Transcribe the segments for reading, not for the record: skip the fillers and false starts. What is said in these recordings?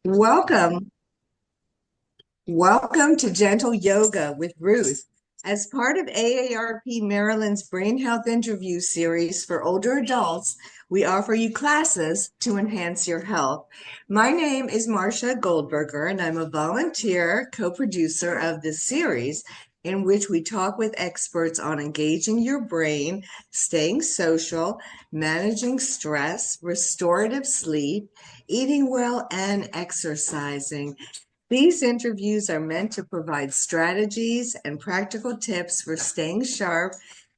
Welcome. Welcome to Gentle Yoga with Ruth. As part of AARP Maryland's Brain Health Interview Series for older adults, we offer you classes to enhance your health. My name is Marcia Goldberger, and I'm a volunteer co-producer of this series in which we talk with experts on engaging your brain, staying social, managing stress, restorative sleep, eating well, and exercising. These interviews are meant to provide strategies and practical tips for staying sharp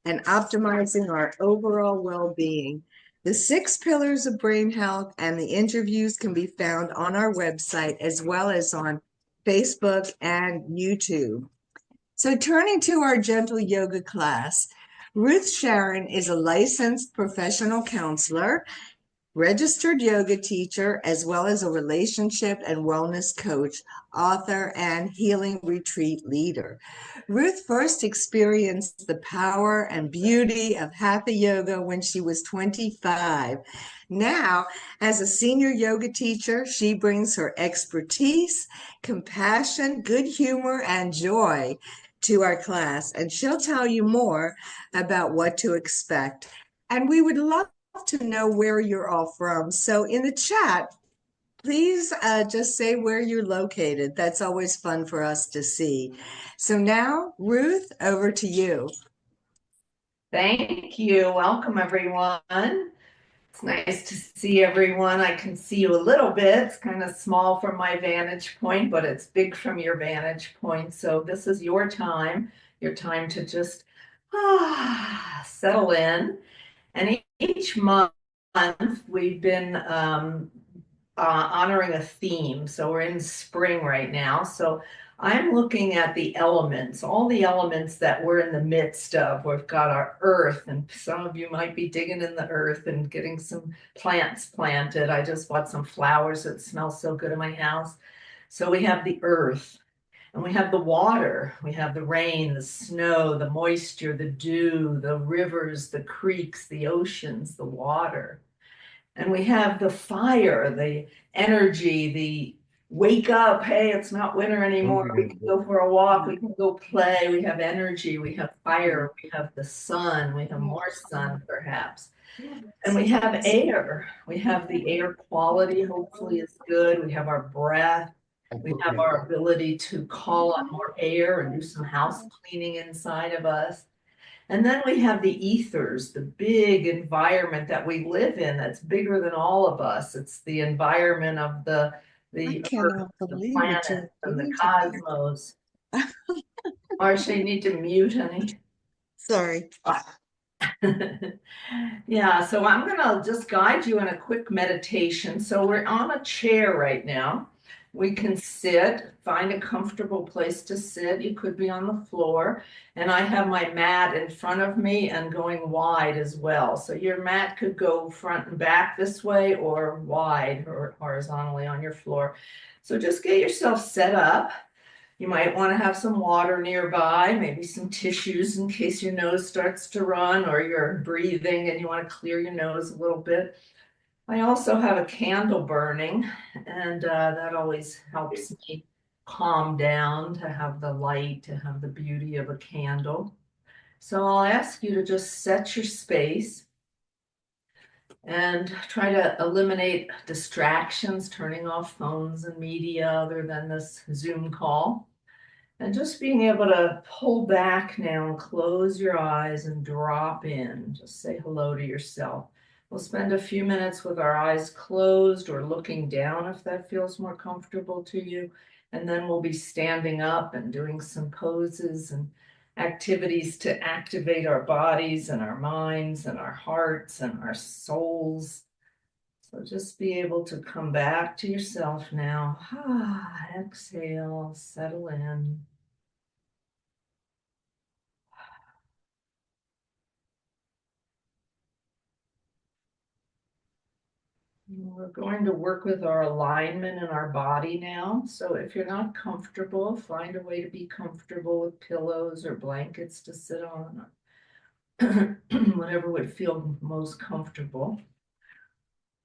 and optimizing our overall well being. The 6 pillars of brain health and the interviews can be found on our website as well as on Facebook and YouTube. So, turning to our gentle yoga class, Ruth Sharon is a licensed professional counselor, registered yoga teacher, as well as a relationship and wellness coach, author, and healing retreat leader. Ruth first experienced the power and beauty of hatha yoga when she was 25. Now, as a senior yoga teacher, she brings her expertise, compassion, good humor, and joy to our class, and she'll tell you more about what to expect. And we would love to know where you're all from. So in the chat, please just say where you're located. That's always fun for us to see. So now, Ruth, over to you. Thank you. Welcome, everyone. It's nice to see everyone. I can see you a little bit. It's kind of small from my vantage point, but it's big from your vantage point. So this is your time to just settle in. And each month we've been honoring a theme. So we're in spring right now. So I'm looking at the elements, all the elements that we're in the midst of. We've got our earth, and some of you might be digging in the earth and getting some plants planted. I just bought some flowers that smell so good in my house. So we have the earth, and we have the water. We have the rain, the snow, the moisture, the dew, the rivers, the creeks, the oceans, the water. And we have the fire, the energy, the wake up, hey, it's not winter anymore. We can go for a walk, we can go play. We have energy, we have fire, we have the sun, we have more sun perhaps. And we have air. We have the air quality, hopefully is good. We have our breath. We have our ability to call on more air and do some house cleaning inside of us. And then we have the ethers, the big environment that we live in that's bigger than all of us. It's the environment of I the earth, cannot the believe what planet, you're and the doing to me. cosmos. Marcia, you need to mute, honey. Sorry. Yeah, so I'm gonna just guide you in a quick meditation. So we're on a chair right now. We can sit, find a comfortable place to sit. You could be on the floor. And I have my mat in front of me and going wide as well. So your mat could go front and back this way or wide or horizontally on your floor. So just get yourself set up. You might want to have some water nearby, maybe some tissues in case your nose starts to run or you're breathing and you want to clear your nose a little bit. I also have a candle burning, and that always helps me calm down to have the light, to have the beauty of a candle. So I'll ask you to just set your space and try to eliminate distractions, turning off phones and media other than this Zoom call. And just being able to pull back now and close your eyes and drop in. Just say hello to yourself. We'll spend a few minutes with our eyes closed or looking down if that feels more comfortable to you. And then we'll be standing up and doing some poses and activities to activate our bodies and our minds and our hearts and our souls. So just be able to come back to yourself now. Exhale, settle in. We're going to work with our alignment in our body now. So if you're not comfortable, find a way to be comfortable with pillows or blankets to sit on, or whatever would feel most comfortable.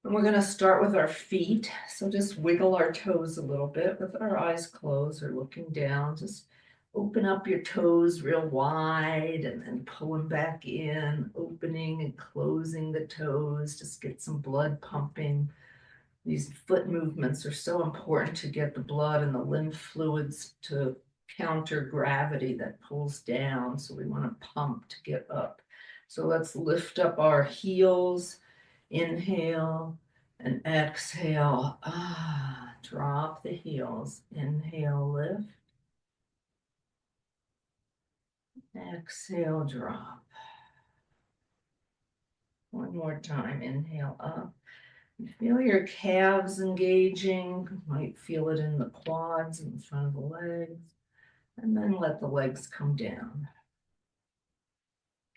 And we're going to start with our feet. So just wiggle our toes a little bit with our eyes closed or looking down. Just open up your toes real wide and then pull them back in, opening and closing the toes. Just get some blood pumping. These foot movements are so important to get the blood and the lymph fluids to counter gravity that pulls down. So we want to pump to get up. So let's lift up our heels. Inhale and exhale. Drop the heels. Inhale, lift. Exhale, drop. One more time. Inhale up. You feel your calves engaging. You might feel it in the quads in front of the legs. And then let the legs come down.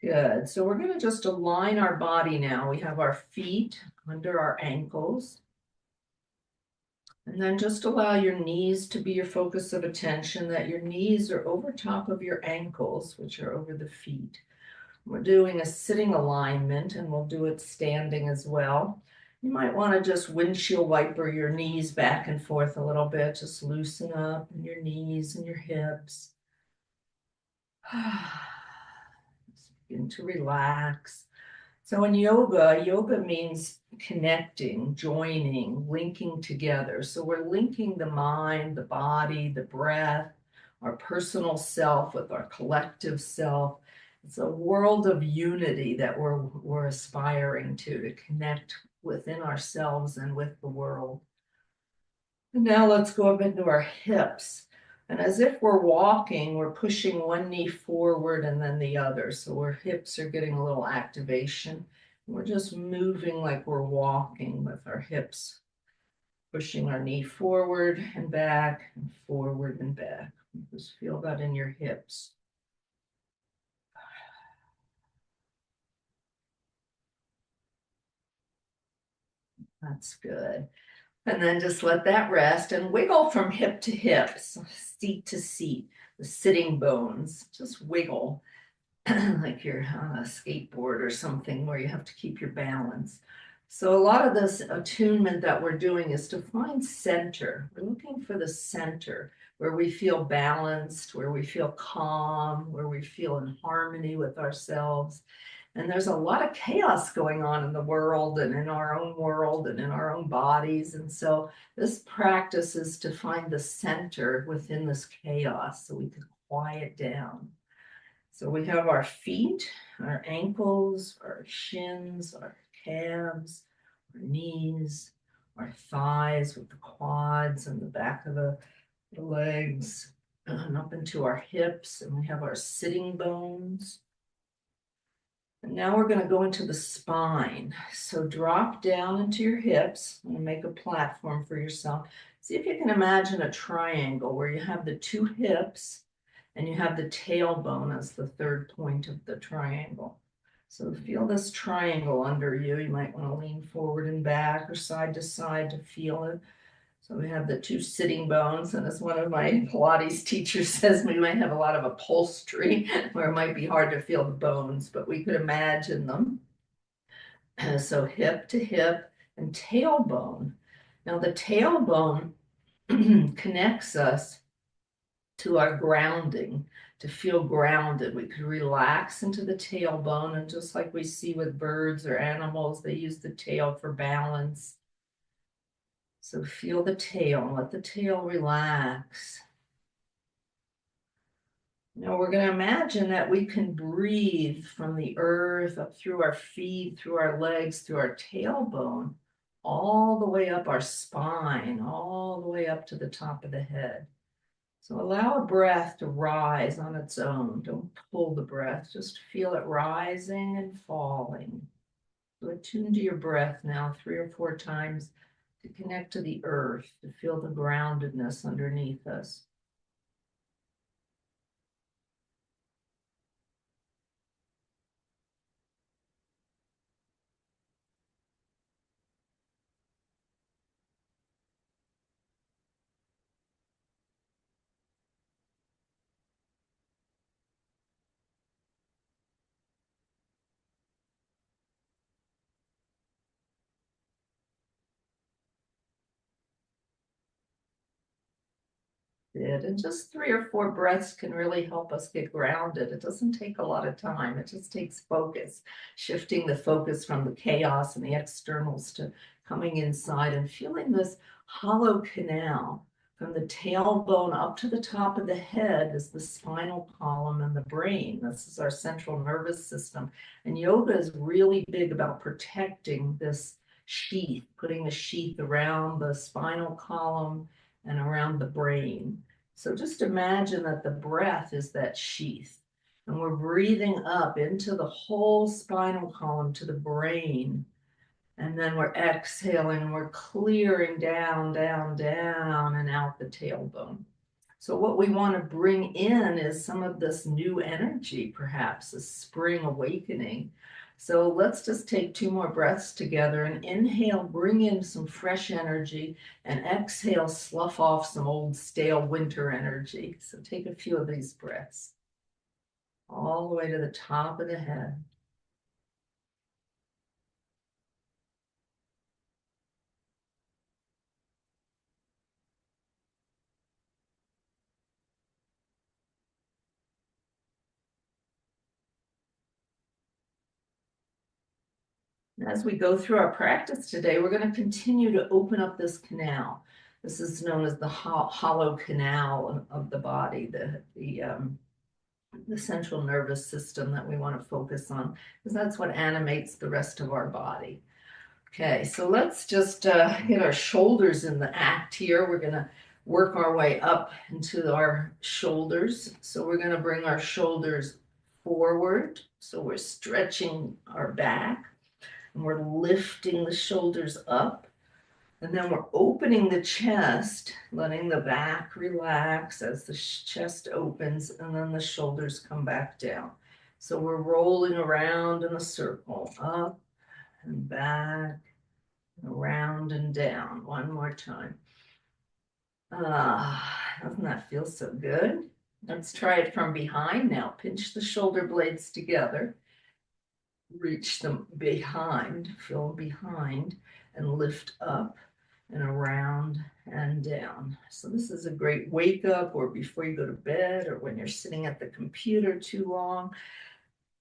Good. So we're going to just align our body now. We have our feet under our ankles. And then just allow your knees to be your focus of attention, that your knees are over top of your ankles, which are over the feet. We're doing a sitting alignment, and we'll do it standing as well. You might want to just windshield wiper your knees back and forth a little bit. Just loosen up in your knees and your hips. Just begin to relax. So in yoga, yoga means connecting, joining, linking together. So we're linking the mind, the body, the breath, our personal self with our collective self. It's a world of unity that we're aspiring to connect within ourselves and with the world. And now let's go up into our hips. And as if we're walking, we're pushing one knee forward and then the other. So our hips are getting a little activation. We're just moving like we're walking with our hips, pushing our knee forward and back and forward and back. Just feel that in your hips. That's good. And then just let that rest and wiggle from hip to hip, seat to seat, the sitting bones. Just wiggle. Like you're on a skateboard or something where you have to keep your balance. So a lot of this attunement that we're doing is to find center. We're looking for the center where we feel balanced, where we feel calm, where we feel in harmony with ourselves. And there's a lot of chaos going on in the world and in our own world and in our own bodies. And so this practice is to find the center within this chaos so we can quiet down. So we have our feet, our ankles, our shins, our calves, our knees, our thighs with the quads and the back of the legs, and up into our hips, and we have our sitting bones. And now we're going to go into the spine. So drop down into your hips and make a platform for yourself. See if you can imagine a triangle where you have the two hips and you have the tailbone as the third point of the triangle. So feel this triangle under you. You might want to lean forward and back or side to side to feel it. So we have the two sitting bones, and as one of my Pilates teachers says, we might have a lot of upholstery where it might be hard to feel the bones, but we could imagine them. So hip to hip and tailbone. Now the tailbone connects us to our grounding, to feel grounded. We could relax into the tailbone, and just like we see with birds or animals, they use the tail for balance. So feel the tail, let the tail relax. Now we're going to imagine that we can breathe from the earth up through our feet, through our legs, through our tailbone, all the way up our spine, all the way up to the top of the head. So allow a breath to rise on its own. Don't pull the breath, just feel it rising and falling. So attune to your breath now 3 or 4 times to connect to the earth, to feel the groundedness underneath us. it. And just 3 or 4 breaths can really help us get grounded. It doesn't take a lot of time. It just takes focus, shifting the focus from the chaos and the externals to coming inside and feeling this hollow canal from the tailbone up to the top of the head is the spinal column and the brain. This is our central nervous system. And yoga is really big about protecting this sheath, putting the sheath around the spinal column and around the brain. So just imagine that the breath is that sheath. And we're breathing up into the whole spinal column to the brain. And then we're exhaling and we're clearing down, down, down, and out the tailbone. So what we want to bring in is some of this new energy, perhaps a spring awakening. So let's just take 2 more breaths together and inhale, bring in some fresh energy, and exhale, slough off some old stale winter energy. So take a few of these breaths all the way to the top of the head. As we go through our practice today, we're going to continue to open up this canal. This is known as the hollow canal of the body, the central nervous system that we want to focus on, because that's what animates the rest of our body. Okay, so let's just get our shoulders in the act here. We're going to work our way up into our shoulders. So we're going to bring our shoulders forward. So we're stretching our back. And we're lifting the shoulders up. And then we're opening the chest, letting the back relax as the chest opens, and then the shoulders come back down. So we're rolling around in a circle, up and back, and around and down. One more time. Doesn't that feel so good? Let's try it from behind now. Pinch the shoulder blades together. Reach them behind, feel behind, and lift up and around and down. So this is a great wake up, or before you go to bed, or when you're sitting at the computer too long.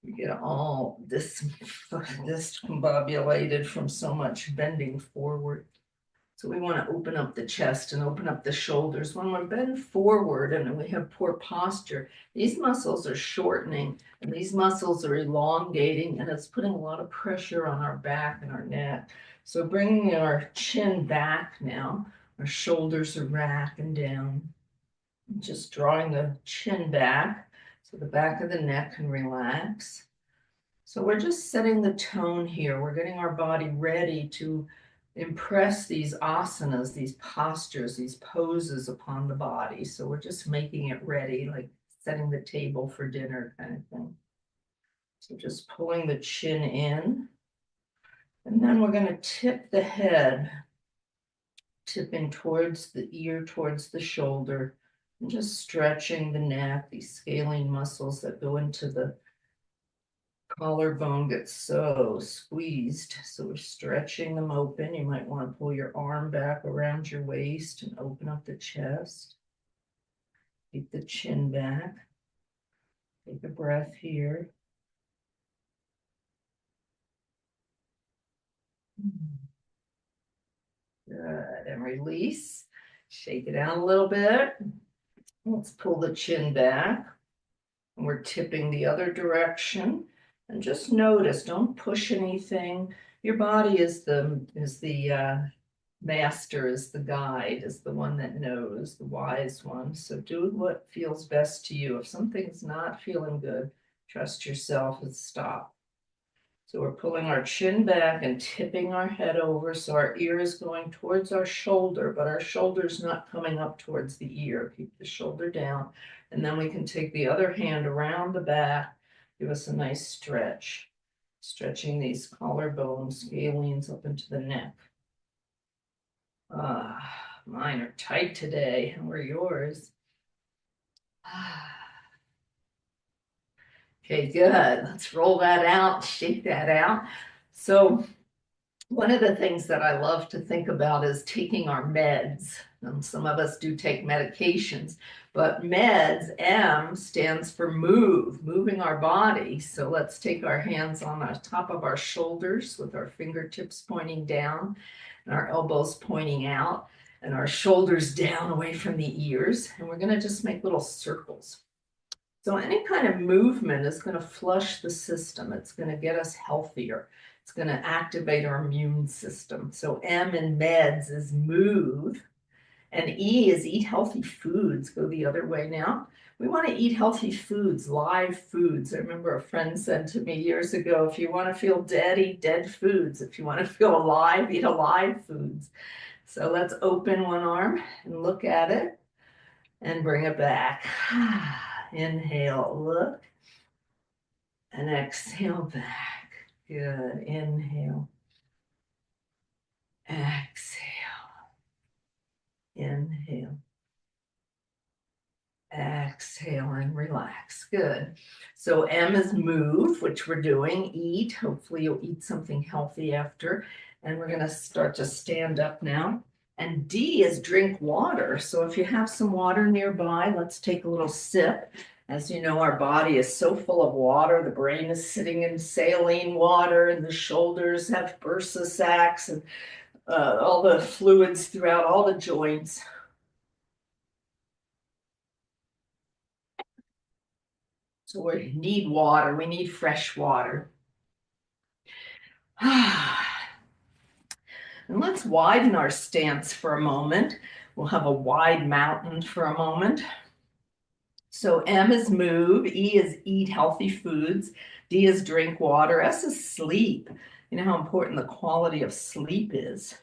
You get all discombobulated from so much bending forward. So we want to open up the chest and open up the shoulders. When we bend forward and we have poor posture, these muscles are shortening and these muscles are elongating, and it's putting a lot of pressure on our back and our neck. So bringing our chin back now, our shoulders are back and down. Just drawing the chin back so the back of the neck can relax. So we're just setting the tone here. We're getting our body ready to impress these asanas, these postures, these poses upon the body. So we're just making it ready, like setting the table for dinner kind of thing. So just pulling the chin in. And then we're going to tip the head, tipping towards the ear, towards the shoulder, and just stretching the neck, these scalene muscles that go into the collarbone gets so squeezed. So we're stretching them open. You might want to pull your arm back around your waist and open up the chest. Keep the chin back. Take a breath here. Good. And release. Shake it out a little bit. Let's pull the chin back. And we're tipping the other direction. And just notice, don't push anything. Your body is the master, is the guide, is the one that knows, the wise one. So do what feels best to you. If something's not feeling good, trust yourself and stop. So we're pulling our chin back and tipping our head over. So our ear is going towards our shoulder, but our shoulder's not coming up towards the ear. Keep the shoulder down. And then we can take the other hand around the back. Give us a nice stretch. Stretching these collarbones, scalenes up into the neck. Mine are tight today. How are yours? Okay, good. Let's roll that out, shake that out. So one of the things that I love to think about is taking our meds. And some of us do take medications, but meds, M stands for move, moving our body. So let's take our hands on the top of our shoulders with our fingertips pointing down and our elbows pointing out and our shoulders down away from the ears. And we're going to just make little circles. So any kind of movement is going to flush the system. It's going to get us healthier. It's going to activate our immune system. So M in meds is move. And E is eat healthy foods. Go the other way now. We want to eat healthy foods, live foods. I remember a friend said to me years ago, if you want to feel dead, eat dead foods. If you want to feel alive, eat alive foods. So let's open one arm and look at it and bring it back. Inhale, look, and exhale back. Good. Inhale, exhale, inhale. Exhale and relax. Good. So M is move, which we're doing. Eat. Hopefully you'll eat something healthy after. And we're going to start to stand up now. And D is drink water. So if you have some water nearby, let's take a little sip. As you know, our body is so full of water. The brain is sitting in saline water, and the shoulders have bursa sacs and all the fluids throughout all the joints. So we need water. We need fresh water. And let's widen our stance for a moment. We'll have a wide mountain for a moment. So M is move, E is eat healthy foods, D is drink water, S is sleep. You know how important the quality of sleep is.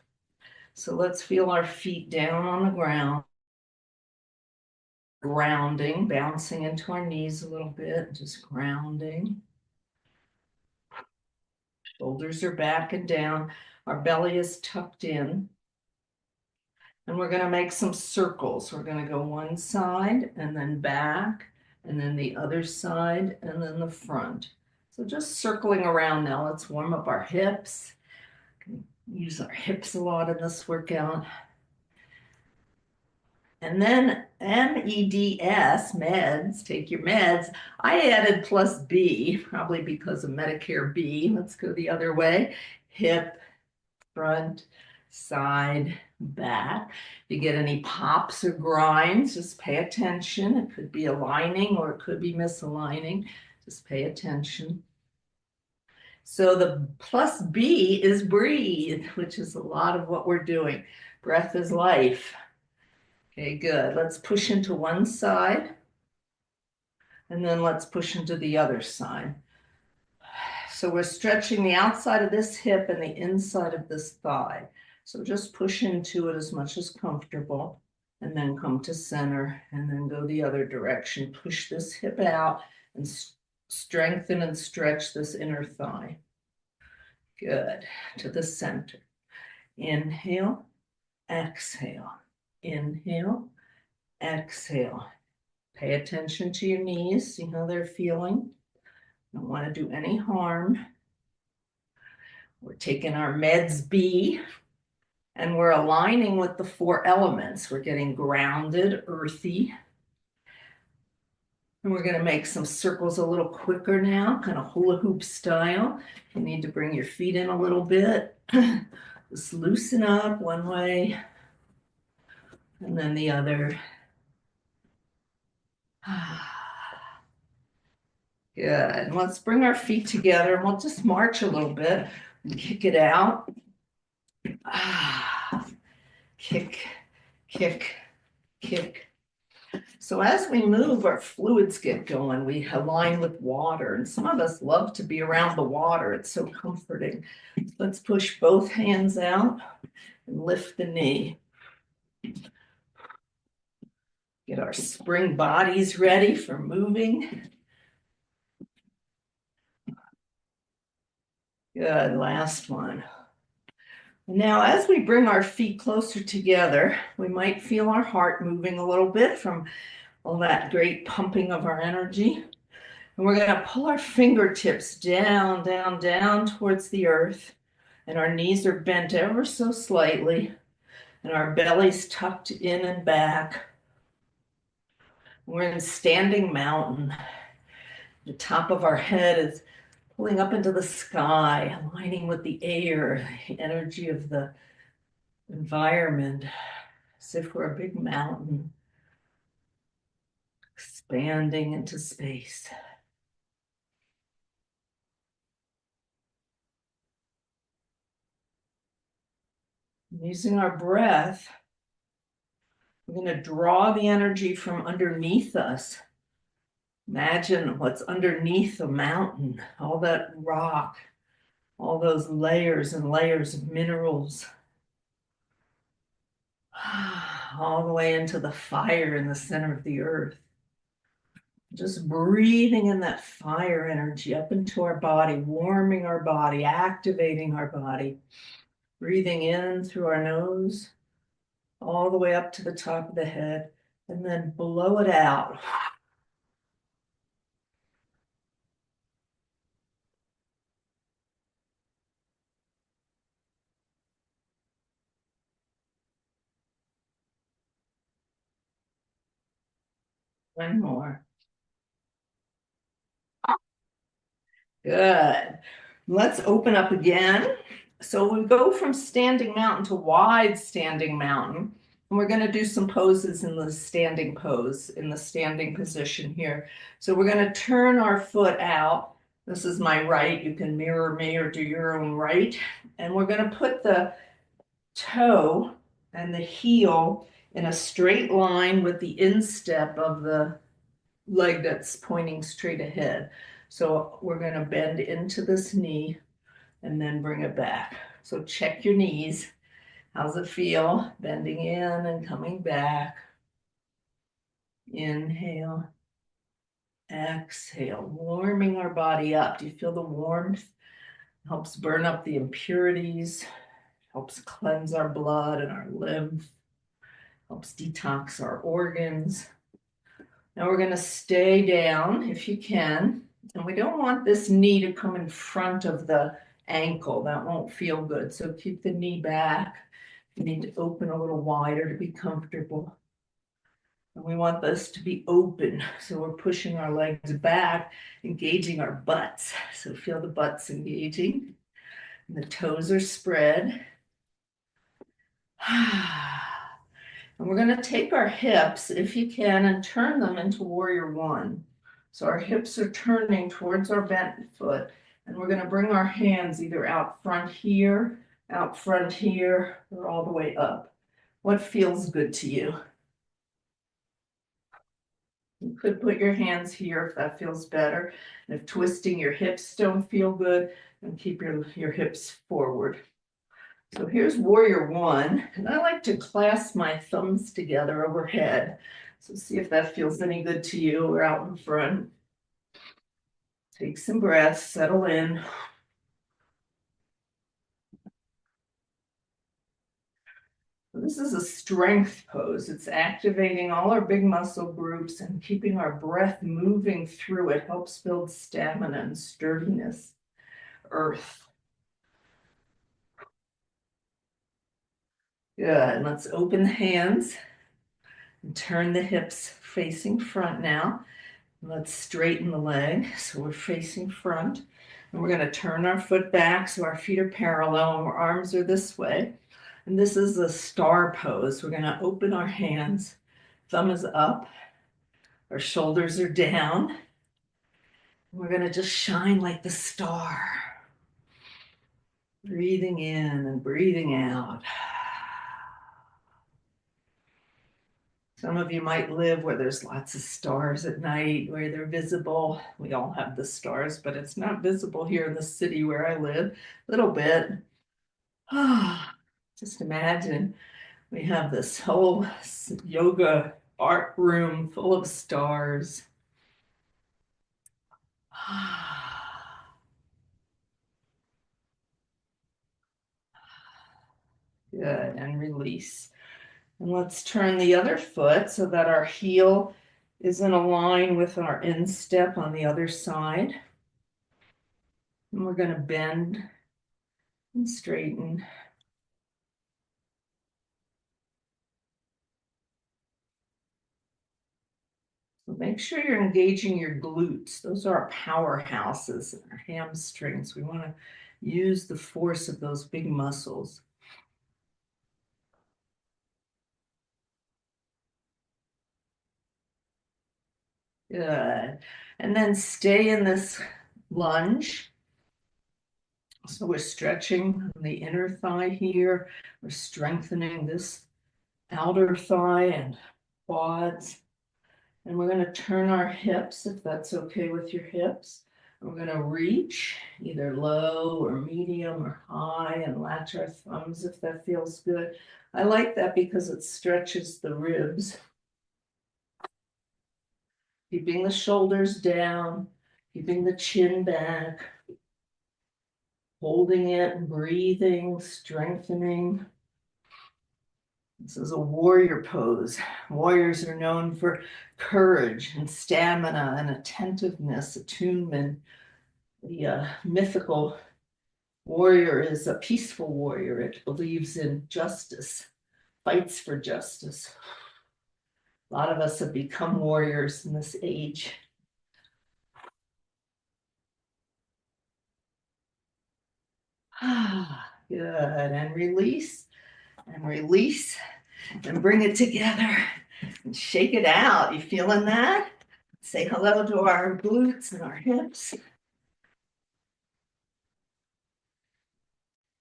So let's feel our feet down on the ground. Grounding, bouncing into our knees a little bit, just grounding. Shoulders are back and down. Our belly is tucked in. And we're going to make some circles. We're going to go one side and then back, and then the other side, and then the front. So just circling around now. Let's warm up our hips. Use our hips a lot in this workout. And then MEDS, meds, take your meds. I added plus B, probably because of Medicare B. Let's go the other way. Hip, front, side, back. If you get any pops or grinds, just pay attention. It could be aligning or it could be misaligning. Just pay attention. So the plus B is breathe, which is a lot of what we're doing. Breath is life. Okay, good. Let's push into one side, and then let's push into the other side. So we're stretching the outside of this hip and the inside of this thigh. So just push into it as much as comfortable, and then come to center, and then go the other direction. Push this hip out and strengthen and stretch this inner thigh. Good. To the center. Inhale, exhale. Inhale, exhale. Pay attention to your knees. See how they're feeling. Don't want to do any harm. We're taking our meds B, and we're aligning with the 4 elements. We're getting grounded, earthy. And we're going to make some circles a little quicker now, kind of hula hoop style. You need to bring your feet in a little bit. Just loosen up one way and then the other. Good. And let's bring our feet together, and we'll just march a little bit and kick it out. Kick, kick, kick. So as we move, our fluids get going. We align with water, and some of us love to be around the water. It's so comforting. Let's push both hands out and lift the knee. Get our spring bodies ready for moving. Good, last one. Now, as we bring our feet closer together, we might feel our heart moving a little bit from all that great pumping of our energy. And we're going to pull our fingertips down, down, down towards the earth. And our knees are bent ever so slightly. and our belly's tucked in and back. We're in standing mountain. The top of our head is pulling up into the sky, aligning with the air, the energy of the environment, as if we're a big mountain expanding into space. Using our breath, we're going to draw the energy from underneath us. Imagine what's underneath the mountain, all that rock, all those layers and layers of minerals, all the way into the fire in the center of the earth. Just breathing in that fire energy up into our body, warming our body, activating our body. Breathing in through our nose, all the way up to the top of the head, and then blow it out. One more. Good. Let's open up again. So we go from standing mountain to wide standing mountain. And we're going to do some poses in the standing pose, in the standing position here. So we're going to turn our foot out. This is my right. You can mirror me or do your own right. And we're going to put the toe and the heel in a straight line with the instep of the leg that's pointing straight ahead. So we're going to bend into this knee and then bring it back. So check your knees. How's it feel? Bending in and coming back. Inhale, exhale, warming our body up. Do you feel the warmth? Helps burn up the impurities, helps cleanse our blood and our lymph, helps detox our organs. Now we're going to stay down if you can. And we don't want this knee to come in front of the ankle. That won't feel good. So keep the knee back. You need to open a little wider to be comfortable. And we want this to be open. So we're pushing our legs back, engaging our butts. So feel the butts engaging. And the toes are spread. And we're going to take our hips, if you can, and turn them into warrior one. So our hips are turning towards our bent foot, and we're going to bring our hands either out front here, or all the way up. What feels good to you? You could put your hands here if that feels better. And if twisting your hips don't feel good, then keep your hips forward. So here's warrior one, and I like to clasp my thumbs together overhead. So see if that feels any good to you. We're out in front. Take some breaths, settle in. This is a strength pose. It's activating all our big muscle groups and keeping our breath moving through it helps build stamina and sturdiness. Earth. Good. Let's open the hands and turn the hips facing front now. Let's straighten the leg so we're facing front. And we're going to turn our foot back so our feet are parallel and our arms are this way. And this is the star pose. We're going to open our hands. Thumb is up. Our shoulders are down. We're going to just shine like the star. Breathing in and breathing out. Some of you might live where there's lots of stars at night, where they're visible. We all have the stars, but it's not visible here in the city where I live. A little bit. Just imagine we have this whole yoga art room full of stars. Good, and release. And let's turn the other foot so that our heel is in a line with our instep on the other side. And we're going to bend and straighten. So make sure you're engaging your glutes. Those are our powerhouses and our hamstrings. We want to use the force of those big muscles. Good. And then stay in this lunge. So we're stretching the inner thigh here. We're strengthening this outer thigh and quads. And we're going to turn our hips, if that's okay with your hips. And we're going to reach either low or medium or high and latch our thumbs if that feels good. I like that because it stretches the ribs. Keeping the shoulders down, keeping the chin back, holding it, breathing, strengthening. This is a warrior pose. Warriors are known for courage and stamina and attentiveness, attunement. The mythical warrior is a peaceful warrior. It believes in justice, fights for justice. A lot of us have become warriors in this age. Good. And release and release and bring it together and shake it out. You feeling that? Say hello to our glutes and our hips.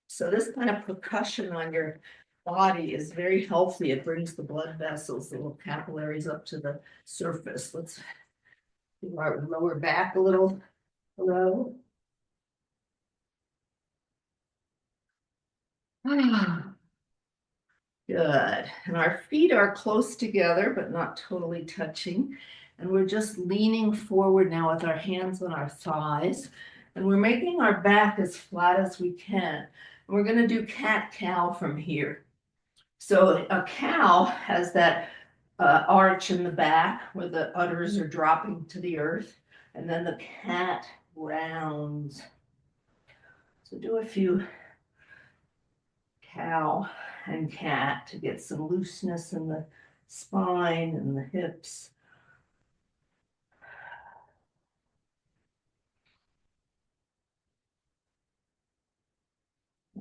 So this kind of percussion on your body is very healthy. It brings the blood vessels, the little capillaries up to the surface. Let's do our lower back a little. Hello. Good. And our feet are close together, but not totally touching. And we're just leaning forward now with our hands on our thighs. And we're making our back as flat as we can. And we're going to do cat-cow from here. So a cow has that arch in the back where the udders are dropping to the earth. And then the cat rounds. So do a few cow and cat to get some looseness in the spine and the hips.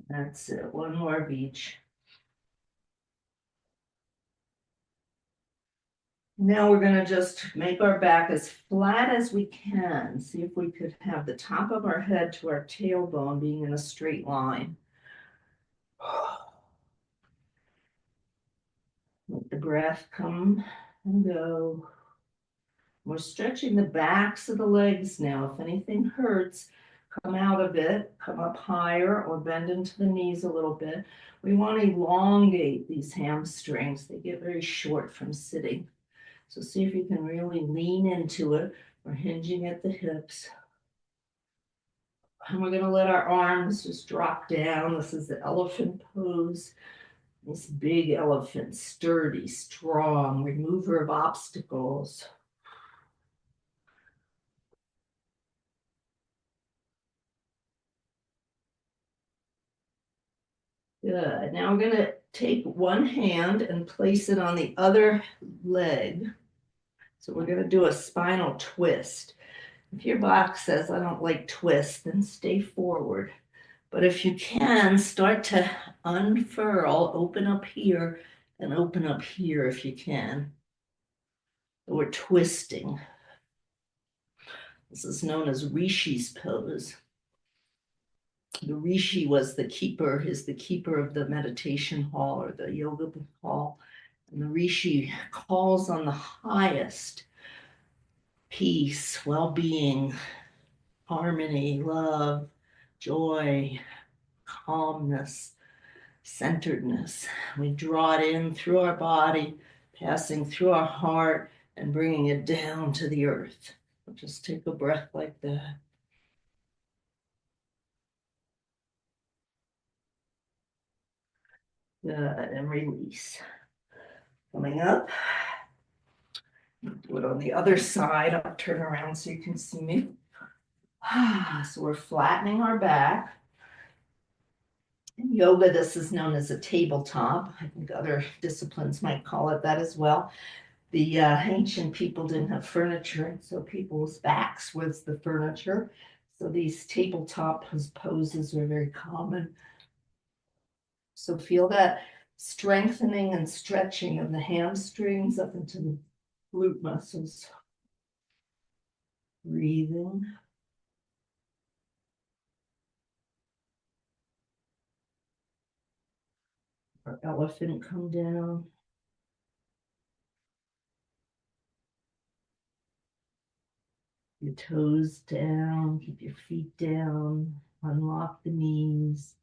That's it. One more of each. Now we're going to just make our back as flat as we can. See if we could have the top of our head to our tailbone being in a straight line. Let the breath come and go. We're stretching the backs of the legs now. If anything hurts, come out a bit, come up higher, or bend into the knees a little bit. We want to elongate these hamstrings. They get very short from sitting. So see if you can really lean into it. We're hinging at the hips. And we're going to let our arms just drop down. This is the elephant pose. This big elephant, sturdy, strong, remover of obstacles. Good. Now we're going to take one hand and place it on the other leg. So we're going to do a spinal twist. If your box says, I don't like twists, then stay forward. But if you can, start to unfurl, open up here and open up here if you can. We're twisting. This is known as Rishi's pose. The Rishi was the keeper, is the keeper of the meditation hall or the yoga hall. And the Rishi calls on the highest peace, well-being, harmony, love, joy, calmness, centeredness. We draw it in through our body, passing through our heart and bringing it down to the earth. We'll just take a breath like that. Good, and release. Coming up. Do it on the other side. I'll turn around so you can see me. So we're flattening our back. In yoga, this is known as a tabletop. I think other disciplines might call it that as well. The ancient people didn't have furniture, and so people's backs was the furniture. So these tabletop poses are very common. So feel that strengthening and stretching of the hamstrings up into the glute muscles. Breathing. Our elephant come down. Your toes down, keep your feet down, unlock the knees.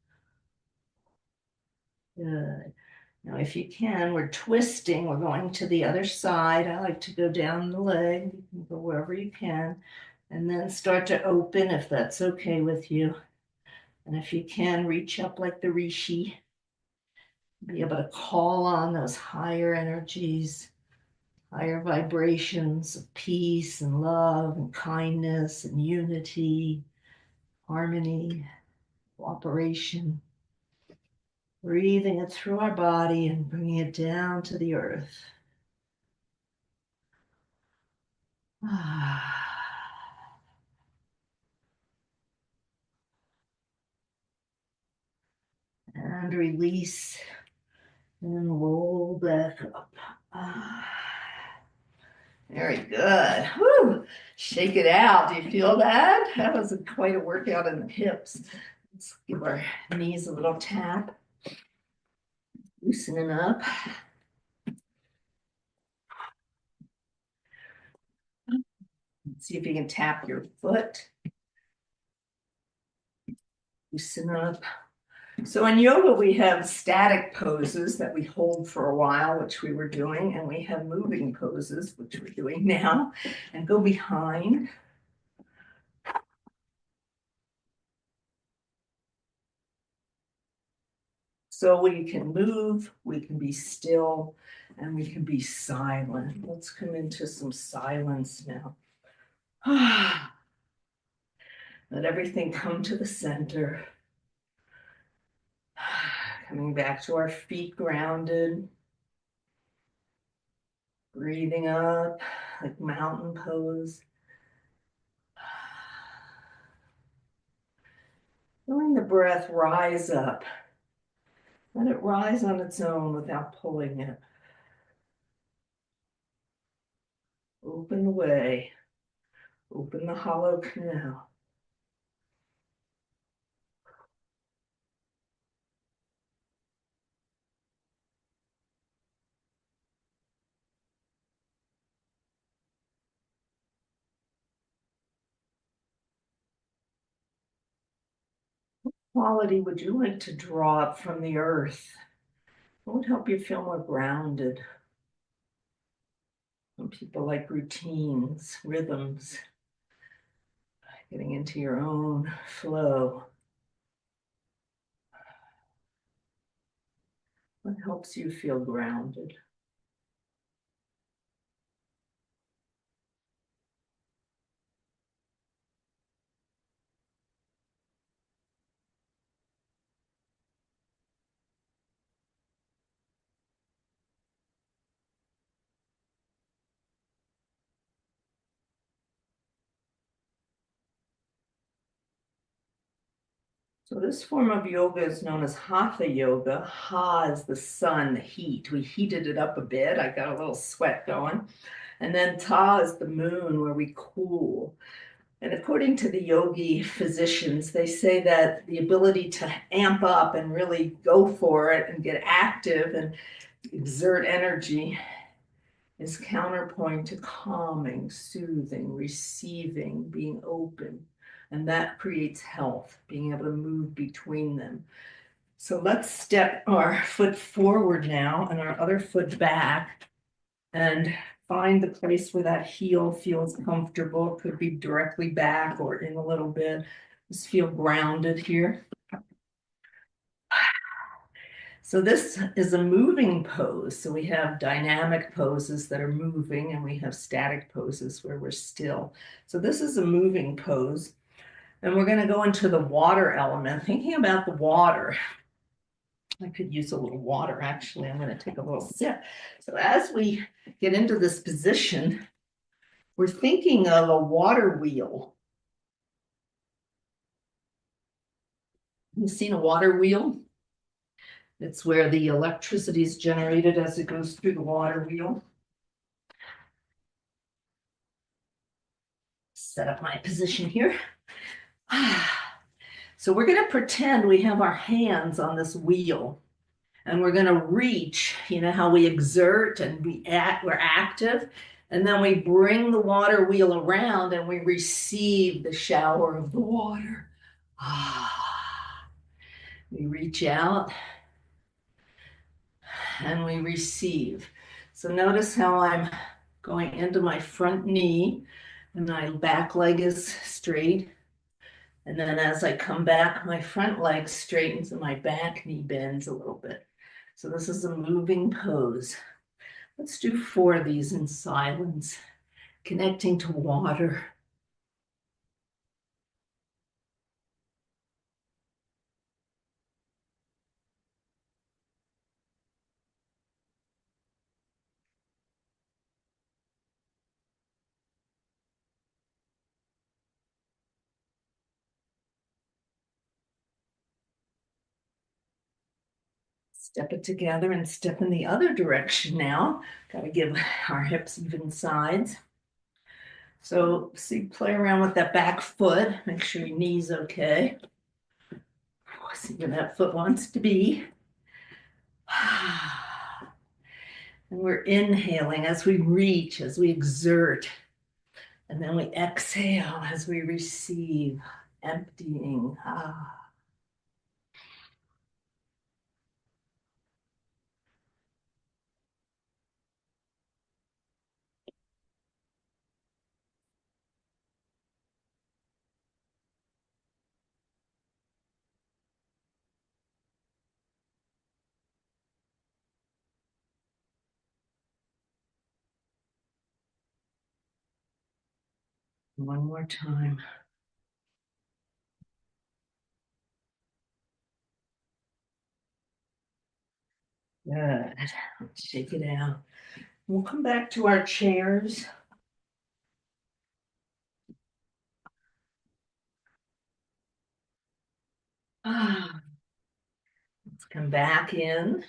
Good. Now, if you can, we're twisting. We're going to the other side. I like to go down the leg. You can go wherever you can. And then start to open if that's okay with you. And if you can, reach up like the Rishi. Be able to call on those higher energies, higher vibrations of peace and love and kindness and unity, harmony, cooperation. Breathing it through our body and bringing it down to the earth. And release and roll back up. Very good. Woo. Shake it out. Do you feel that? That was quite a workout in the hips. Let's give our knees a little tap. Loosening up. Let's see if you can tap your foot. Loosen up. So in yoga, we have static poses that we hold for a while, which we were doing, and we have moving poses, which we're doing now, and go behind. So we can move, we can be still, and we can be silent. Let's come into some silence now. Let everything come to the center. Coming back to our feet grounded. Breathing up like mountain pose. Feeling the breath rise up. Let it rise on its own without pulling it. Open the way. Open the hollow canal. Quality would you like to draw up from the earth? What would help you feel more grounded? Some people like routines, rhythms, getting into your own flow. What helps you feel grounded? So this form of yoga is known as hatha yoga. Ha is the sun, the heat. We heated it up a bit. I got a little sweat going. And then ta is the moon, where we cool. And according to the yogi physicians, they say that the ability to amp up and really go for it and get active and exert energy is counterpoint to calming, soothing, receiving, being open. And that creates health, being able to move between them. So let's step our foot forward now and our other foot back and find the place where that heel feels comfortable. It could be directly back or in a little bit. Just feel grounded here. So this is a moving pose. So we have dynamic poses that are moving, and we have static poses where we're still. So this is a moving pose. And we're going to go into the water element. Thinking about the water, I could use a little water, actually. I'm going to take a little sip. So as we get into this position, we're thinking of a water wheel. You've seen a water wheel? It's where the electricity is generated as it goes through the water wheel. Set up my position here. So we're going to pretend we have our hands on this wheel and we're going to reach, you know how we exert and we're active, and then we bring the water wheel around and we receive the shower of the water. We reach out and we receive. So notice how I'm going into my front knee and my back leg is straight. And then as I come back, my front leg straightens and my back knee bends a little bit. So this is a moving pose. Let's do 4 of these in silence, connecting to water. Step it together and step in the other direction now. Got to give our hips even sides. So see, play around with that back foot. Make sure your knee's okay. See where that foot wants to be. And we're inhaling as we reach, as we exert. And then we exhale as we receive, emptying. One more time. Good. Let's shake it out. We'll come back to our chairs. Let's come back in.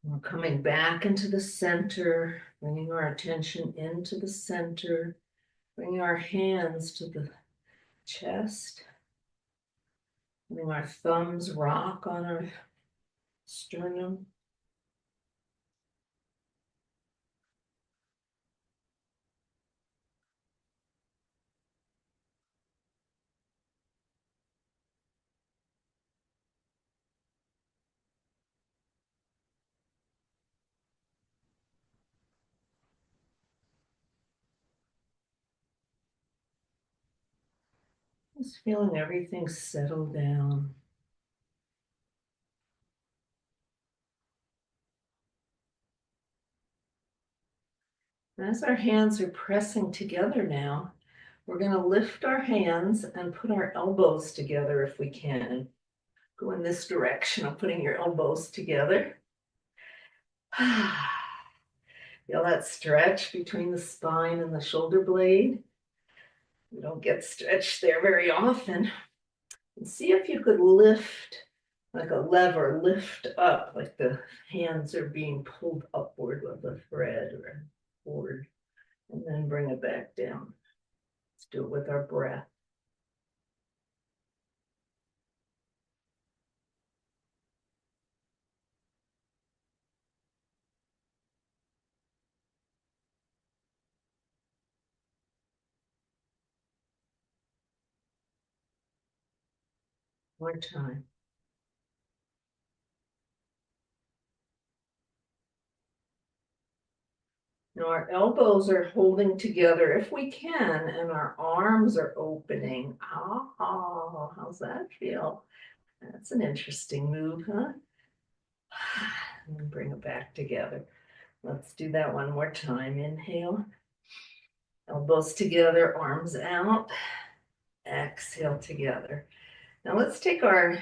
We're coming back into the center, bringing our attention into the center, bringing our hands to the chest, letting our thumbs rock on our sternum. Just feeling everything settle down. As our hands are pressing together now, we're going to lift our hands and put our elbows together if we can. Go in this direction of putting your elbows together. Feel that stretch between the spine and the shoulder blade. You don't get stretched there very often. And see if you could lift, like a lever, lift up, like the hands are being pulled upward with a thread or a cord, and then bring it back down. Let's do it with our breath. One time. Now our elbows are holding together if we can, and our arms are opening. How's that feel? That's an interesting move, huh? And bring it back together. Let's do that one more time. Inhale. Elbows together, arms out. Exhale together. Now let's take our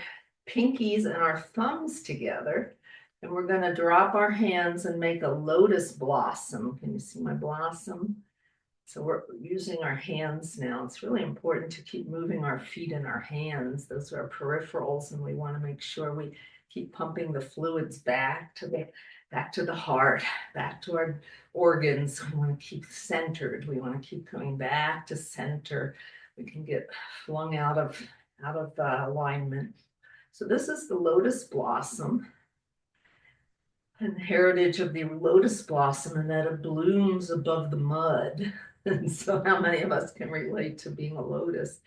pinkies and our thumbs together And we're going to drop our hands and make a lotus blossom. Can you see my blossom? So we're using our hands now. It's really important to keep moving our feet and our hands. Those are our peripherals, and we want to make sure we keep pumping the fluids back to the heart, back to our organs. We want to keep centered. We want to keep coming back to center. We can get flung out of alignment. So this is the lotus blossom and the heritage of the lotus blossom, and that it blooms above the mud. And so, how many of us can relate to being a lotus?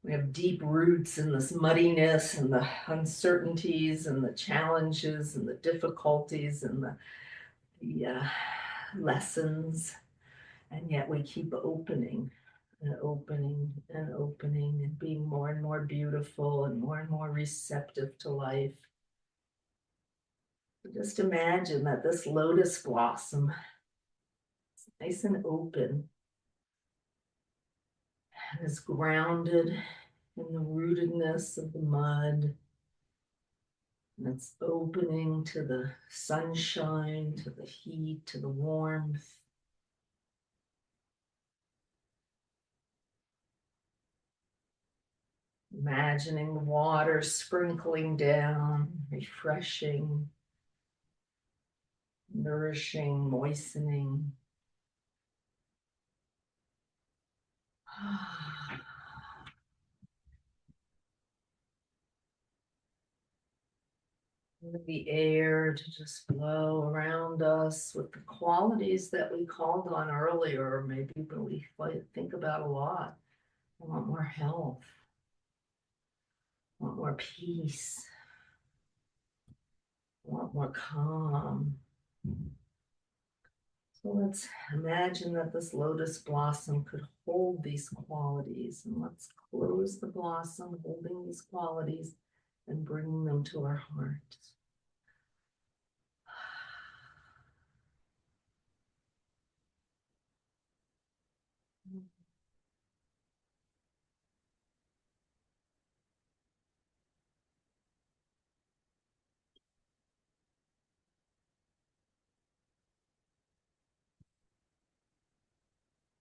We have deep roots in this muddiness and the uncertainties and the challenges and the difficulties and the lessons, and yet we keep opening and opening and opening and being more and more beautiful and more receptive to life. Just imagine that this lotus blossom is nice and open and is grounded in the rootedness of the mud. And it's opening to the sunshine, to the heat, to the warmth. Imagining the water sprinkling down, refreshing, nourishing, moistening. The air to just blow around us with the qualities that we called on earlier, or maybe we think about a lot. I want more health. I want more peace. I want more calm. So let's imagine that this lotus blossom could hold these qualities, and let's close the blossom, holding these qualities and bringing them to our heart.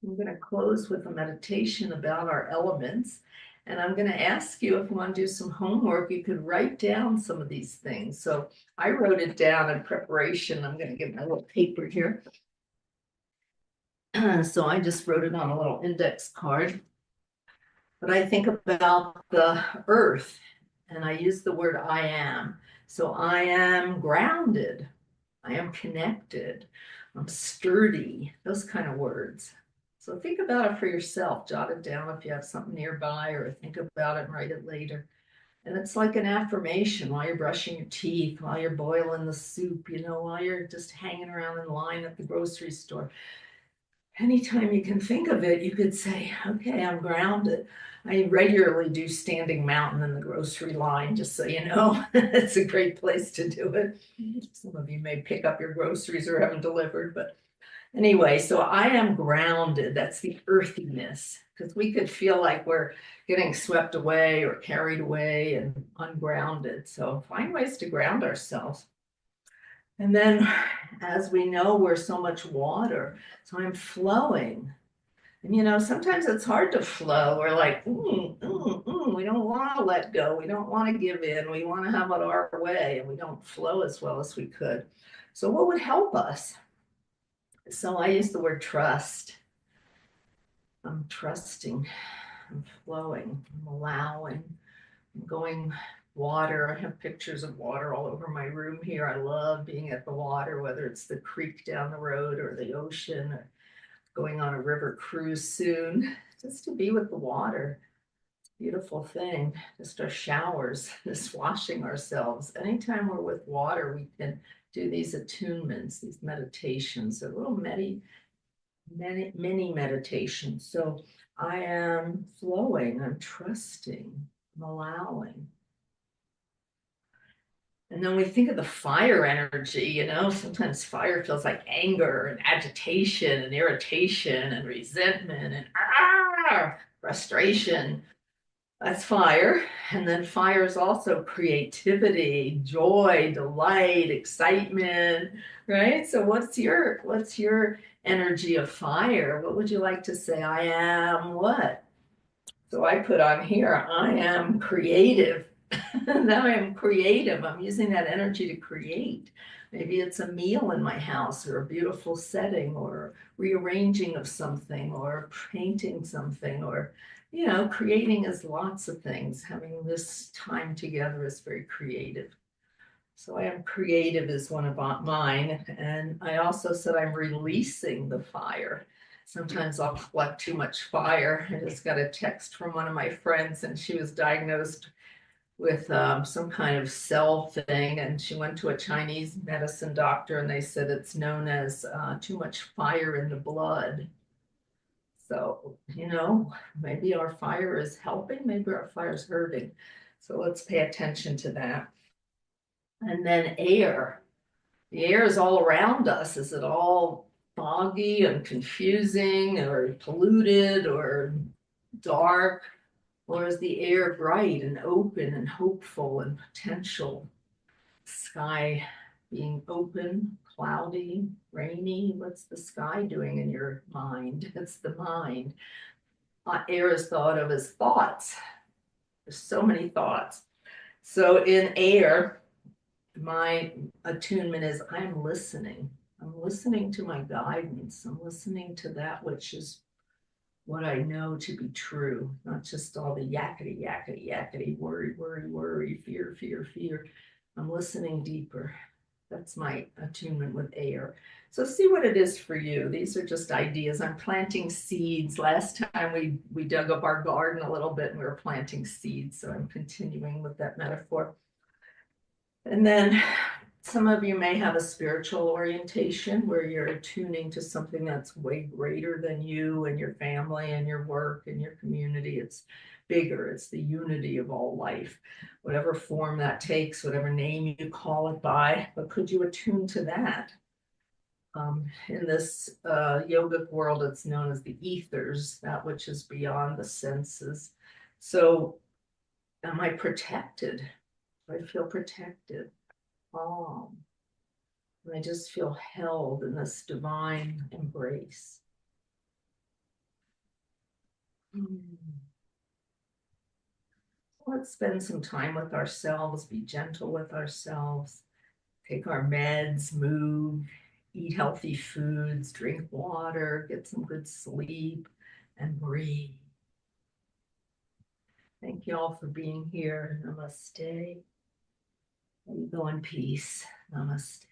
I'm going to close with a meditation about our elements. And I'm going to ask you, if you want to do some homework, you could write down some of these things. So I wrote it down in preparation. I'm going to get my little paper here. So I just wrote it on a little index card. But I think about the earth, and I use the word I am. So I am grounded. I am connected. I'm sturdy. Those kind of words. So think about it for yourself. Jot it down if you have something nearby, or think about it and write it later. And it's like an affirmation while you're brushing your teeth, while you're boiling the soup, while you're just hanging around in line at the grocery store. Anytime you can think of it, you could say, okay, I'm grounded. I regularly do standing mountain in the grocery line, just so you know. It's a great place to do it. Some of you may pick up your groceries or have them delivered, but anyway, so I am grounded. That's the earthiness, because we could feel like we're getting swept away or carried away and ungrounded. So find ways to ground ourselves. And then, as we know, we're so much water, so I'm flowing. And sometimes it's hard to flow. We're like, we don't want to let go. We don't want to give in. We want to have it our way, and we don't flow as well as we could. So what would help us? So I use the word trust. I'm trusting, I'm flowing, I'm allowing, I'm going water. I have pictures of water all over my room here. I love being at the water, whether it's the creek down the road or the ocean, or going on a river cruise soon, just to be with the water. Beautiful thing. Just our showers, just washing ourselves. Anytime we're with water, we can do these attunements, these meditations, a little mini meditations. So I am flowing, I'm trusting, I'm allowing. And then we think of the fire energy, sometimes fire feels like anger and agitation and irritation and resentment and frustration. That's fire. And then fire is also creativity, joy, delight, excitement, right? So what's your energy of fire? What would you like to say? I am what? So I put on here, I am creative. Now I am creative. I'm using that energy to create. Maybe it's a meal in my house or a beautiful setting or rearranging of something or painting something or, creating is lots of things. Having this time together is very creative. So I am creative is one of mine. And I also said I'm releasing the fire. Sometimes I'll collect too much fire. I just got a text from one of my friends and she was diagnosed with some kind of cell thing. And she went to a Chinese medicine doctor and they said it's known as too much fire in the blood. So, maybe our fire is helping, maybe our fire is hurting. So let's pay attention to that. And then air. The air is all around us. Is it all foggy and confusing or polluted or dark? Or is the air bright and open and hopeful and potential? Sky being open, cloudy, rainy. What's the sky doing in your mind? It's the mind. Air is thought of as thoughts. There's so many thoughts. So in air, my attunement is I'm listening. I'm listening to my guidance. I'm listening to that which is what I know to be true, not just all the yakety, yakety, yakety, worry, worry, worry, fear, fear, fear. I'm listening deeper. That's my attunement with air. So see what it is for you. These are just ideas. I'm planting seeds. Last time we dug up our garden a little bit and we were planting seeds. So I'm continuing with that metaphor. And then some of you may have a spiritual orientation where you're attuning to something that's way greater than you and your family and your work and your community. It's bigger. It's the unity of all life, whatever form that takes, whatever name you call it by. But could you attune to that? In this yogic world, it's known as the ethers, that which is beyond the senses. So, am I protected? Do I feel protected? Calm. And I just feel held in this divine embrace. Let's spend some time with ourselves, be gentle with ourselves, take our meds, move, eat healthy foods, drink water, get some good sleep, and breathe. Thank you all for being here. Namaste. And you go in peace. Namaste.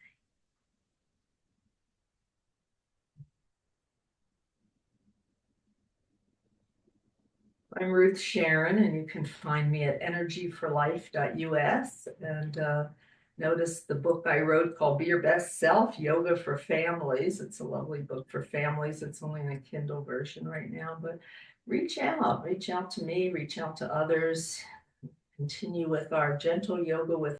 I'm Ruth Sharon, and you can find me at energyforlife.us. And notice the book I wrote called Be Your Best Self, Yoga for Families. It's a lovely book for families. It's only in a Kindle version right now, but reach out to me, reach out to others. Continue with our gentle yoga with